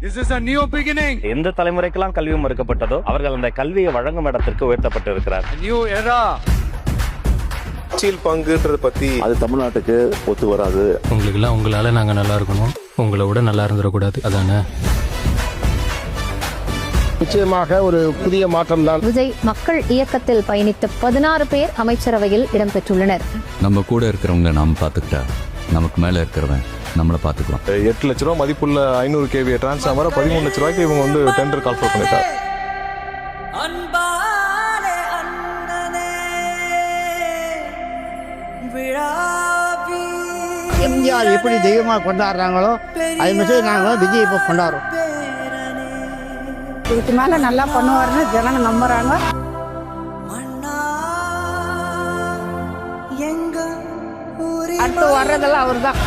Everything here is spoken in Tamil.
This is a new beginning. எந்த தலைமுறைக்கெல்லாம் கல்வி மறுக்கப்பட்டதோ அவர்கள் அந்த கல்வியை வழங்கும் இடத்திற்கு உயர்த்தப்பட்டு இருக்கிறார். A new era. அரசியல் பங்குன்றத பத்தி அது தமிழ்நாட்டுக்கு ஒத்து வராது. உங்களுக்கெல்லாம் உங்களால நாங்க நல்லா இருக்கணும், உங்களை விட நல்லா இருந்துடக்கூடாது, அதானே? நிச்சயமாக ஒரு புதிய மாற்றம் தான். விஜய் மக்கள் இயக்கத்தில் பயணித்த 16 பேர் அமைச்சரவையில் இடம்பெற்றுள்ளனர். நம்ம கூட இருக்கிறவங்க நாம பார்த்துக்கிட்டா நமக்கு மேல இருக்கிறவன் நம்மளை பார்த்துக்கலாம். 8 லட்ச ரூபா மதிப்புள்ள 500 kVA டிரான்ஸ்ஃபார்மரை 13 லட்ச ரூபாய்க்கு இவங்க வந்து டெண்டர் கால் பண்ணிட்டார். எம்ஜிஆர் எப்படி தெய்வமா கொண்டாடுறாங்களோ அது மாதிரி நாங்கள் விஜய் இப்போ கொண்டாடுறோம். இதுக்கு மேல நல்லா பண்ணுவாருன்னு ஜனங்க நம்புறாங்க. அடுத்து வர்றதெல்லாம் அவர் தான்.